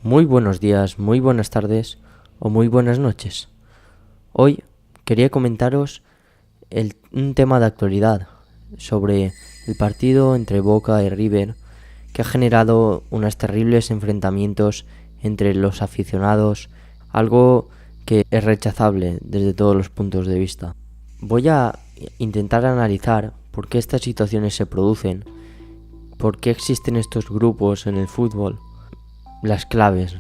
Muy buenos días, muy buenas tardes o muy buenas noches. Hoy quería comentaros un tema de actualidad sobre el partido entre Boca y River que ha generado unos terribles enfrentamientos entre los aficionados, algo que es rechazable desde todos los puntos de vista. Voy a intentar analizar por qué estas situaciones se producen, por qué existen estos grupos en el fútbol, las claves.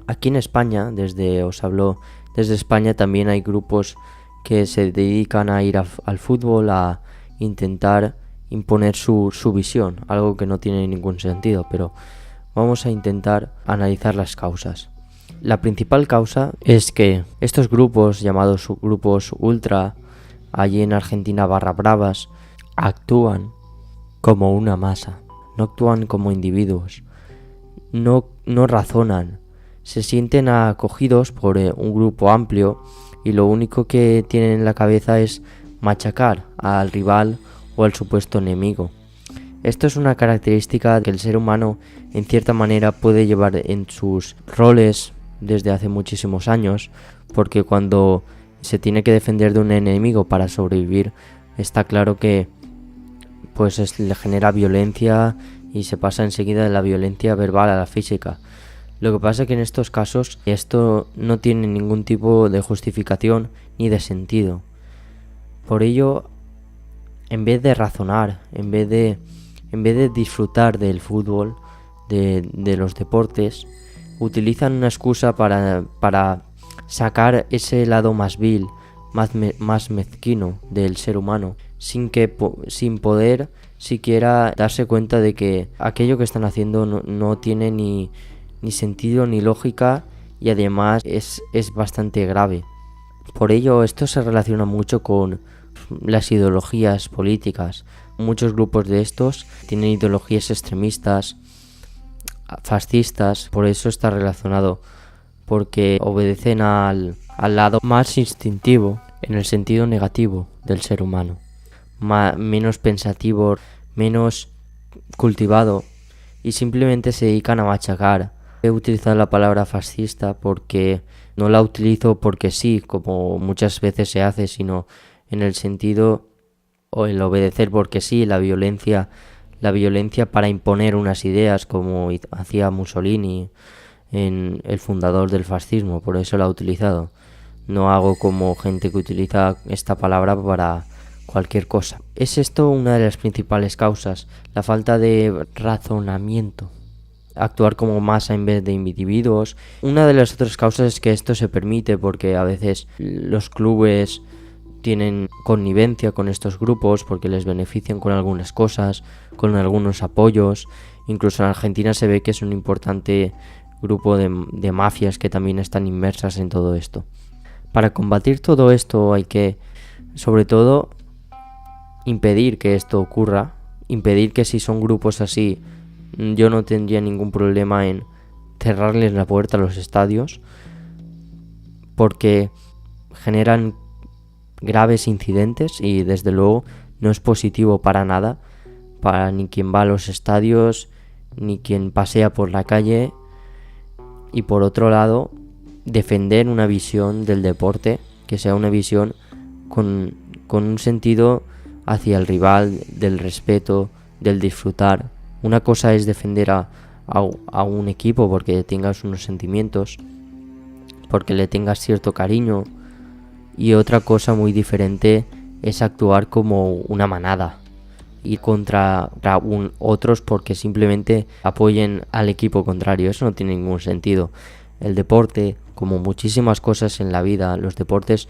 Aquí en España, desde España también hay grupos que se dedican a ir al fútbol a intentar imponer su visión, algo que no tiene ningún sentido, pero vamos a intentar analizar las causas. La principal causa es que estos grupos, llamados grupos ultra, allí en Argentina barra bravas, actúan como una masa, no actúan como individuos, no razonan, se sienten acogidos por un grupo amplio y lo único que tienen en la cabeza es machacar al rival o al supuesto enemigo. Esto es una característica que el ser humano en cierta manera puede llevar en sus roles desde hace muchísimos años, porque cuando se tiene que defender de un enemigo para sobrevivir, está claro que le genera violencia y se pasa enseguida de la violencia verbal a la física. Lo que pasa es que en estos casos esto no tiene ningún tipo de justificación ni de sentido. Por ello, en vez de razonar, en vez de disfrutar del fútbol, de los deportes, utilizan una excusa para sacar ese lado más vil, más mezquino del ser humano, sin poder siquiera darse cuenta de que aquello que están haciendo no tiene ni sentido ni lógica y además es bastante grave. Por ello esto se relaciona mucho con las ideologías políticas. Muchos grupos de estos tienen ideologías extremistas, fascistas, por eso está relacionado, porque obedecen al lado más instintivo en el sentido negativo del ser humano, menos pensativo, menos cultivado, y simplemente se dedican a machacar. He utilizado la palabra fascista porque no la utilizo porque sí, como muchas veces se hace, sino en el sentido o el obedecer porque sí, la violencia para imponer unas ideas, como hacía Mussolini, en el fundador del fascismo. Por eso la he utilizado. No hago como gente que utiliza esta palabra para cualquier cosa. ¿Es esto una de las principales causas? La falta de razonamiento, actuar como masa en vez de individuos. Una de las otras causas es que esto se permite porque a veces los clubes tienen connivencia con estos grupos porque les benefician con algunas cosas, con algunos apoyos. Incluso en Argentina se ve que es un importante grupo de mafias que también están inmersas en todo esto. Para combatir todo esto hay que, sobre todo, impedir que esto ocurra, impedir que si son grupos así, yo no tendría ningún problema en cerrarles la puerta a los estadios, porque generan graves incidentes y desde luego no es positivo para nada, para ni quien va a los estadios, ni quien pasea por la calle. Y por otro lado, defender una visión del deporte que sea una visión con un sentido hacia el rival, del respeto, del disfrutar. Una cosa es defender a un equipo porque tengas unos sentimientos, porque le tengas cierto cariño, y otra cosa muy diferente es actuar como una manada, ir contra otros porque simplemente apoyen al equipo contrario. Eso no tiene ningún sentido. El deporte, como muchísimas cosas en la vida, los deportes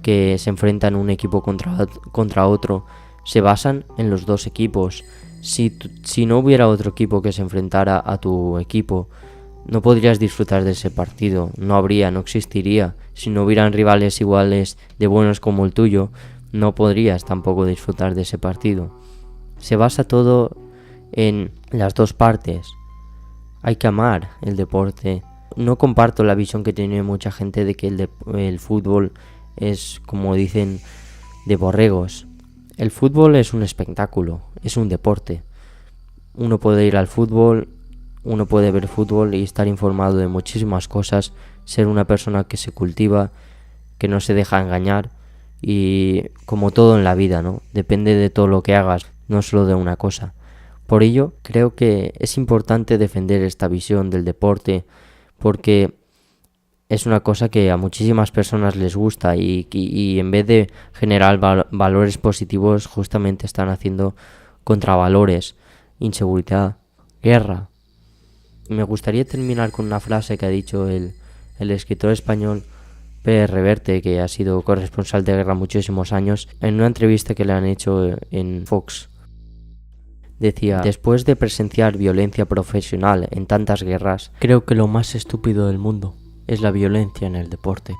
que se enfrentan un equipo contra otro, se basan en los dos equipos. Si no hubiera otro equipo que se enfrentara a tu equipo, no podrías disfrutar de ese partido, no existiría. Si no hubieran rivales iguales de buenos como el tuyo, no podrías tampoco disfrutar de ese partido. Se basa todo en las dos partes. Hay que amar el deporte. No comparto la visión que tiene mucha gente de que el fútbol es, como dicen, de borregos. El fútbol es un espectáculo, es un deporte. Uno puede ir al fútbol uno puede ver fútbol y estar informado de muchísimas cosas, ser una persona que se cultiva, que no se deja engañar y como todo en la vida, ¿no? Depende de todo lo que hagas, no solo de una cosa. Por ello, creo que es importante defender esta visión del deporte porque es una cosa que a muchísimas personas les gusta y en vez de generar valores positivos, justamente están haciendo contravalores, inseguridad, guerra. Me gustaría terminar con una frase que ha dicho el escritor español Pérez Reverte, que ha sido corresponsal de guerra muchísimos años, en una entrevista que le han hecho en Fox. Decía: después de presenciar violencia profesional en tantas guerras, creo que lo más estúpido del mundo es la violencia en el deporte.